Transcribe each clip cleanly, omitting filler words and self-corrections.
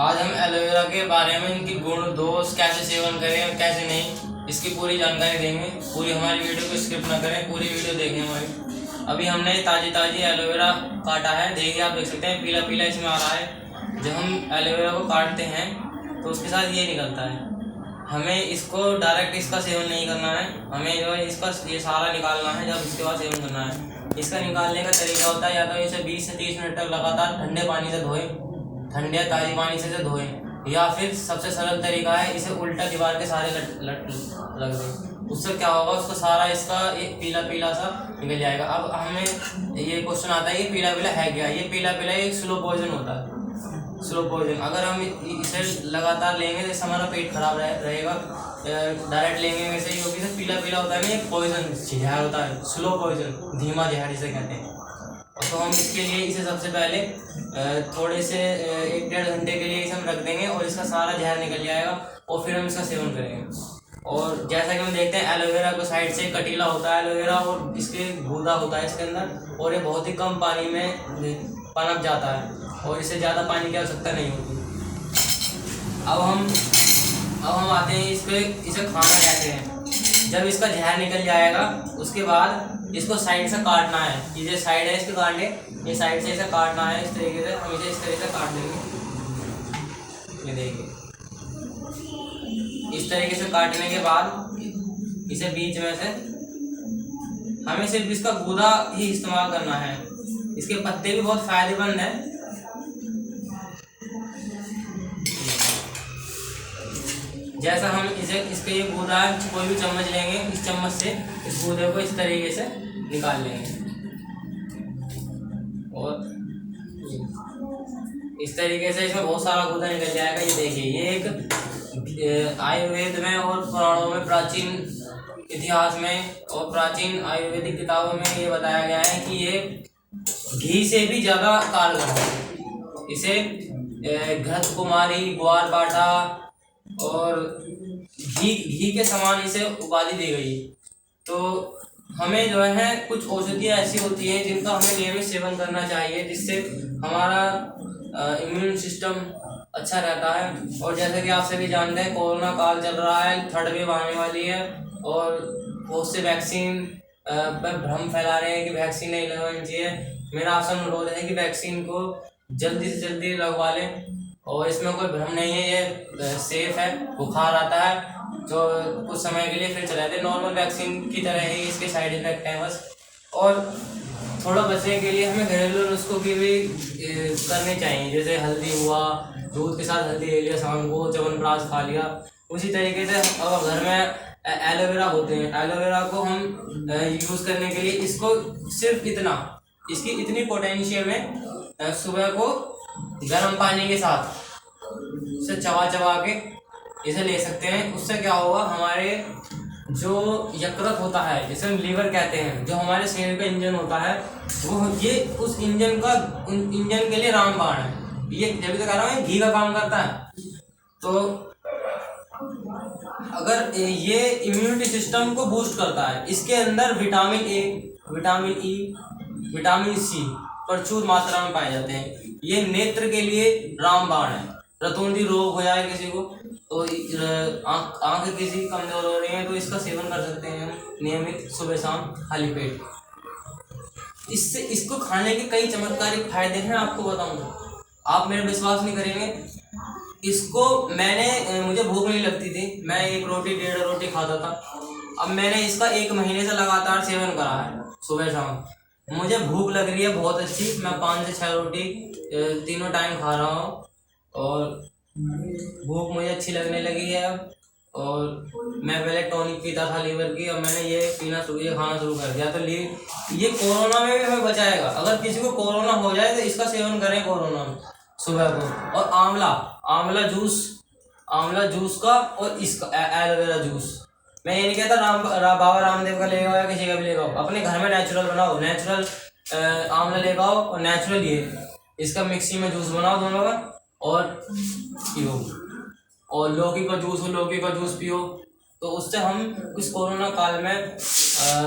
आज हम एलोवेरा के बारे में, इनकी गुण दोष, कैसे सेवन करें और कैसे नहीं, इसकी पूरी जानकारी देंगे। पूरी हमारी वीडियो को स्किप ना करें, पूरी वीडियो देखें हमारी। अभी हमने ताज़ी एलोवेरा काटा है, देखिए आप देख सकते हैं पीला पीला इसमें आ रहा है। जब हम एलोवेरा को काटते हैं तो उसके साथ ये निकलता है। हमें इसको डायरेक्ट इसका सेवन नहीं करना है, हमें जो है इसका ये सारा निकालना है, जब इसके बाद सेवन करना है। इसका निकालने का तरीका होता है, या तो इसे 20 से 30 मिनट तक लगातार ठंडे पानी से धोएं, ठंडे ताज़ी पानी से धोएं, या फिर सबसे सरल तरीका है इसे उल्टा दीवार के सारे लग दें। उससे क्या होगा, उसका सारा इसका एक पीला पीला सा निकल जाएगा। अब हमें ये क्वेश्चन आता है, ये पीला पीला है क्या? ये पीला पीला एक स्लो पॉइजन होता है, स्लो पॉइजन। अगर हम इसे लगातार लेंगे तो हमारा पेट खराब रहेगा। डायरेक्ट लेंगे वैसे ही, क्योंकि पीला पीला होता है ना, एक पॉइजन जहर होता है, स्लो पॉइजन, धीमा जहर इसे कहते हैं। तो हम इसके लिए इसे सबसे पहले थोड़े से 1-1.5 घंटे के लिए इसे हम रख देंगे और इसका सारा जहर निकल जाएगा, और फिर हम इसका सेवन करेंगे। और जैसा कि हम देखते हैं एलोवेरा को साइड से कटीला होता है एलोवेरा, और इसके गूदा होता है इसके अंदर, और ये बहुत ही कम पानी में पनप जाता है, और इससे ज़्यादा पानी की आवश्यकता नहीं होती। अब हम आते हैं इसे खाना कहते हैं। जब इसका जहर निकल जाएगा उसके बाद इसको साइड से काटना है। ये साइड है इसके काटने, ये साइड से इसे काटना है इस तरीके से। हम इसे इस तरीके से काट देंगे, ये देखिए इस तरीके से काटने के बाद इसे बीच में से हमें सिर्फ इसका गूदा ही इस्तेमाल करना है। इसके पत्ते भी बहुत फायदेमंद हैं। जैसा हम इसके ये गूदा है, कोई भी चम्मच लेंगे, इस चम्मच से इस गूदे को इस तरीके से निकाल लेंगे, और इस तरीके से इसमें बहुत सारा गूदा निकल जाएगा। ये देखिए, ये एक आयुर्वेद में और पुराणों में, प्राचीन इतिहास में और प्राचीन आयुर्वेदिक किताबों में ये बताया गया है कि ये घी से भी ज़्यादा कारगर है। इसे घृत कुमारी, ग्वार बाटा और घी के समान इसे उपाधि दी गई। तो हमें जो है कुछ औषधियाँ ऐसी होती हैं जिनका हमें नियमित सेवन करना चाहिए, जिससे हमारा इम्यून सिस्टम अच्छा रहता है। और जैसा कि आप सभी जानते हैं, कोरोना काल चल रहा है, 3rd वेव आने वाली है, और बहुत से वैक्सीन पर भ्रम फैला रहे हैं कि वैक्सीन नहीं लगवानी चाहिए। मेरा आपसे अनुरोध है कि वैक्सीन को जल्दी से जल्दी लगवा लें, और इसमें कोई भ्रम नहीं है, ये सेफ है। बुखार आता है जो कुछ समय के लिए फिर चला जाता है, नॉर्मल वैक्सीन की तरह ही इसके साइड इफेक्ट हैं बस। और थोड़ा बचने के लिए हमें घरेलू नुस्खों की भी करनी चाहिए, जैसे हल्दी हुआ, दूध के साथ हल्दी ले लिया, शाम को च्यवनप्राश खा लिया। उसी तरीके से अगर घर में एलोवेरा होते हैं, एलोवेरा को हम यूज़ करने के लिए इसको सिर्फ इसकी इतनी पोटेंशियम है, सुबह को गर्म पानी के साथ इसे चबा के इसे ले सकते हैं। उससे क्या होगा, हमारे जो यकृत होता है, जिसे हम लीवर कहते हैं, जो हमारे शरीर का इंजन होता है, वो ये उस इंजन के लिए रामबाण है। ये जब तक कह रहा हूँ, घी का काम करता है। तो अगर ये इम्यूनिटी सिस्टम को बूस्ट करता है, इसके अंदर vitamin A, vitamin E, vitamin C प्रचुर मात्रा में पाए जाते हैं। ये नेत्र के लिए रामबाण है। रतौंधी रोग हो जाए किसी को, तो आँख किसी कमजोर हो रही है, तो इसका सेवन कर सकते हैं हम नियमित, सुबह शाम खाली पेट। इसको खाने के कई चमत्कारिक फायदे हैं, आपको बताऊंगा, आप मेरा विश्वास नहीं करेंगे। इसको मुझे भूख नहीं लगती थी, मैं 1 रोटी 1.5 रोटी खाता था। अब मैंने इसका 1 महीने से लगातार सेवन करा है, सुबह शाम। मुझे भूख लग रही है बहुत अच्छी, मैं 5 से 6 रोटी तीनों टाइम खा रहा हूँ, और भूख मुझे अच्छी लगने लगी है अब। और मैं पहले टॉनिक पीता था लीवर की, अब मैंने ये खाना शुरू कर दिया। तो ये कोरोना में भी हमें बचाएगा। अगर किसी को कोरोना हो जाए तो इसका सेवन करें कोरोना में सुबह को। और आंवला जूस का, और इसका एलोवेरा जूस। मैं ये नहीं कहता बाबा रामदेव का लेगा या किसी का भी लेगा, अपने घर में नेचुरल बनाओ, नेचुरल आंवला लेगा और नेचुरल इसका मिक्सी में जूस बनाओ दोनों का, और पियो। और लौकी का जूस पियो, तो उससे हम इस कोरोना काल में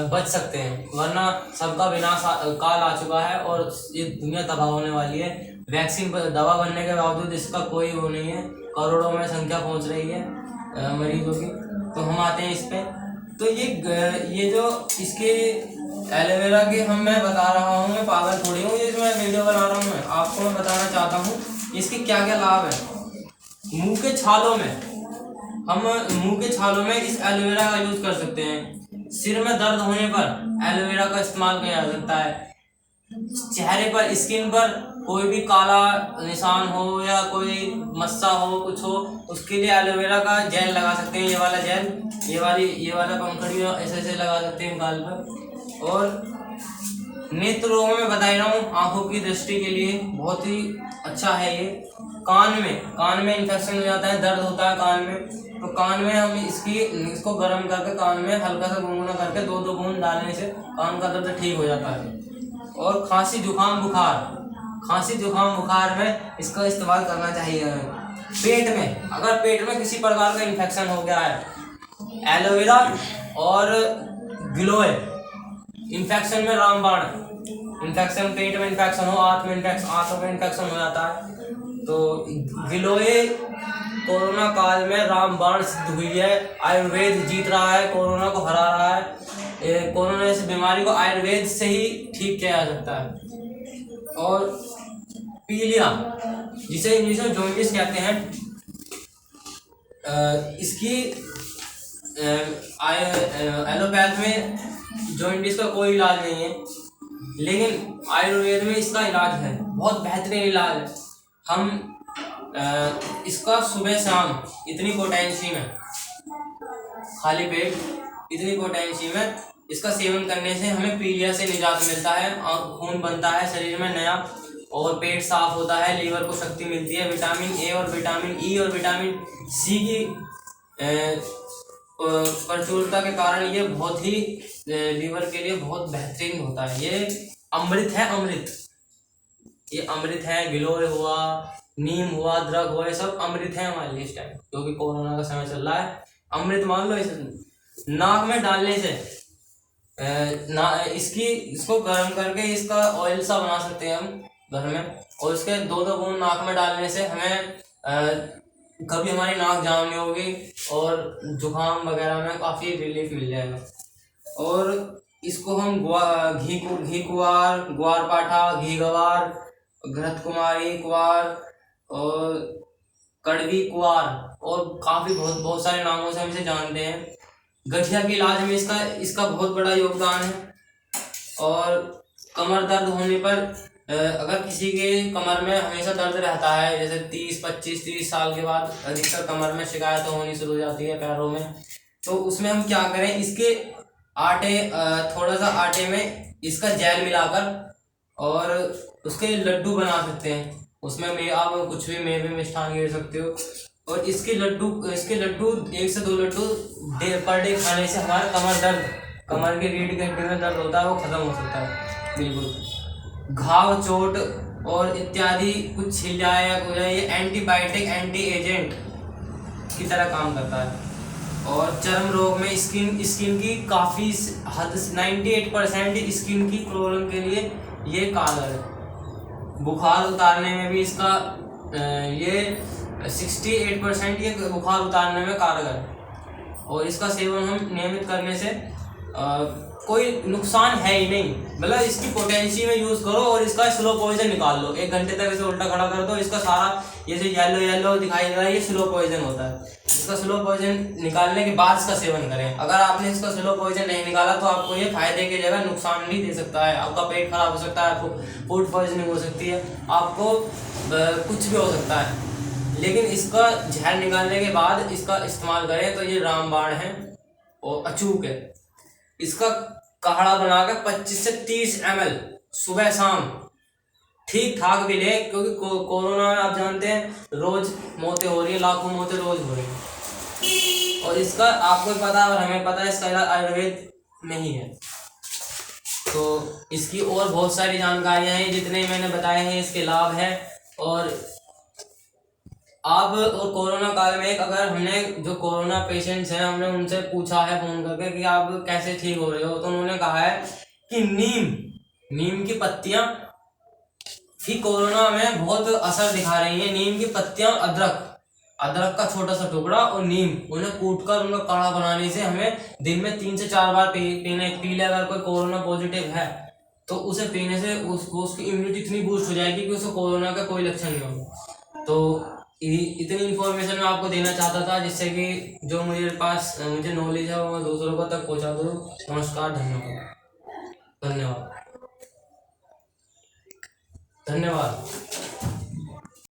बच सकते हैं। वरना सबका विनाश काल आ चुका है और ये दुनिया तबाह होने वाली है। वैक्सीन पर दवा बनने के बावजूद इसका कोई वो नहीं है, करोड़ों में संख्या पहुंच रही है मरीजों की। तो हम आते हैं इस पे। तो ये जो इसके एलोवेरा के मैं बता रहा हूँ, मैं पागल थोड़ी हूँ, ये जो मैं वीडियो बना रहा हूँ मैं आपको मैं बताना चाहता हूँ इसके क्या क्या लाभ है। मुंह के छालों में हम मुंह के छालों में इस एलोवेरा का यूज कर सकते हैं। सिर में दर्द होने पर एलोवेरा का इस्तेमाल किया जा सकता है। चेहरे पर, स्किन पर कोई भी काला निशान हो या कोई मस्सा हो, कुछ हो, उसके लिए एलोवेरा का जेल लगा सकते हैं। ये वाला जेल, ये वाला पंखड़ी ऐसे ऐसे लगा सकते हैं गाल पर। और नेत्र रोगों में बता रहा हूँ, आंखों की दृष्टि के लिए बहुत ही अच्छा है ये। कान में इन्फेक्शन हो जाता है, दर्द होता है कान में, तो कान में हम इसको गर्म करके कान में हल्का सा गुनगुना करके 2-2 बूंद डालने से कान का दर्द ठीक हो जाता है। और खांसी जुकाम बुखार में इसका इस्तेमाल करना चाहिए। अगर पेट में किसी प्रकार का इन्फेक्शन हो गया है, एलोवेरा और गिलोय, इन्फेक्शन में रामबाण, इन्फेक्शन पेट में इन्फेक्शन हो, आंतों में इन्फेक्शन हो जाता है, तो गिलोय कोरोना काल में रामबाण सिद्ध हुई है। आयुर्वेद जीत रहा है, कोरोना को हरा रहा है। कोरोना जैसी बीमारी को आयुर्वेद से ही ठीक किया जा सकता है। और पीलिया, जिसे इंग्लिश में जॉन्डिस कहते हैं, इसकी एलोपैथ में जॉन्डिस का कोई इलाज नहीं है, लेकिन आयुर्वेद में इसका इलाज है, बहुत बेहतरीन इलाज है। हम इसका सुबह शाम इतनी पोटेंशियम है, खाली पेट इतनी पोटेंशियम है, इसका सेवन करने से हमें पीलिया से निजात मिलता है, खून बनता है शरीर में नया, और पेट साफ होता है, लीवर को शक्ति मिलती है। विटामिन ए और विटामिन ई और विटामिन सी की प्रचुरता के कारण ये बहुत ही लीवर के लिए बहुत बेहतरीन होता है। ये अमृत है, ये अमृत है। गिलोय हुआ, नीम हुआ, अदरक हुआ, ये सब अमृत है हमारे लिए इस टाइम, क्योंकि कोरोना का समय चल रहा है। अमृत मान लो इसे। नाक में डालने से इसको गर्म करके इसका ऑयल सा बना सकते हैं हम घर में, और इसके 2-2 बूंद नाक में डालने से हमें कभी हमारी नाक जाम नहीं होगी और जुकाम वगैरह में काफ़ी रिलीफ मिल जाएगा। और इसको हम घी कुवार, ग्वार पाठा, घी गवार, घृत कुमारी कुवार और कड़वी कुवार और काफ़ी बहुत सारे नामों से हम इसे जानते हैं। गठिया के इलाज में इसका बहुत बड़ा योगदान है। और कमर दर्द होने पर, अगर किसी के कमर में हमेशा दर्द रहता है, जैसे 30 साल के बाद अधिकतर कमर में शिकायत होनी शुरू हो जाती है, पैरों में, तो उसमें हम क्या करें, इसके थोड़ा सा आटे में इसका जेल मिलाकर और उसके लड्डू बना सकते हैं। उसमें आप कुछ भी मेवे मिष्ठान गिर सकते हो, और इसके लड्डू 1 से 2 लड्डू पर डे खाने से हमारा कमर के रीढ़ के हड्डी में दर्द होता है वो खत्म हो सकता है बिल्कुल। घाव, चोट और इत्यादि कुछ छिल जाए या हो जाए, ये एंटीबायोटिक, एंटी एजेंट की तरह काम करता है। और चर्म रोग में स्किन की काफ़ी हद 98% स्किन की प्रॉब्लम के लिए ये कारगर है। बुखार उतारने में भी इसका ये 68% ये बुखार उतारने में कारगर है। और इसका सेवन हम नियमित करने से कोई नुकसान है ही नहीं, मतलब इसकी पोटेंशियल में यूज़ करो और इसका स्लो पॉइजन निकाल लो। 1 घंटे तक इसे उल्टा खड़ा कर दो, इसका सारा ये जो येलो दिखाई दे रहा है ये स्लो पॉइजन होता है। इसका स्लो पॉइजन निकालने के बाद इसका सेवन करें। अगर आपने इसका स्लो पॉइजन नहीं निकाला तो आपको ये फायदे की जगह नुकसान भी दे सकता है। आपका पेट खराब हो सकता है, आपको फूड पॉइजनिंग हो सकती है, आपको कुछ भी हो सकता है। लेकिन इसका जहर निकालने के बाद इसका इस्तेमाल करें तो ये रामबाण है और अचूक है। इसका काढ़ा बनाकर 25 से 30 ml सुबह शाम ठीक ठाक भी ले, क्योंकि कोरोना में आप जानते हैं रोज मौतें हो रही है, लाखों मौतें रोज हो रही हैं। और इसका आपको पता है और हमें पता है, इसका इलाज आयुर्वेद में ही है। तो इसकी और बहुत सारी जानकारियां हैं, जितने मैंने बताए हैं इसके लाभ हैं। और कोरोना काल में अगर हमने जो कोरोना पेशेंट्स हैं हमने उनसे पूछा है फोन करके कि आप कैसे ठीक हो रहे हो, तो उन्होंने कहा है कि नीम की पत्तियां कि कोरोना में बहुत असर दिखा रही है। नीम की पत्तियां, अदरक का छोटा सा टुकड़ा और नीम, उन्हें कूटकर उनका काढ़ा बनाने से हमें दिन में 3 से 4 बार पी ले। अगर कोई कोरोना पॉजिटिव है तो उसे पीने से उसकी इम्यूनिटी इतनी बूस्ट हो जाएगी कि उसको कोरोना का कोई लक्षण नहीं होगा। तो इतनी इन्फॉर्मेशन मैं आपको देना चाहता था, जिससे कि जो मुझे नॉलेज है वो मैं दूसरों को तक पहुंचा दूँ। नमस्कार, धन्यवाद। धन्यवाद।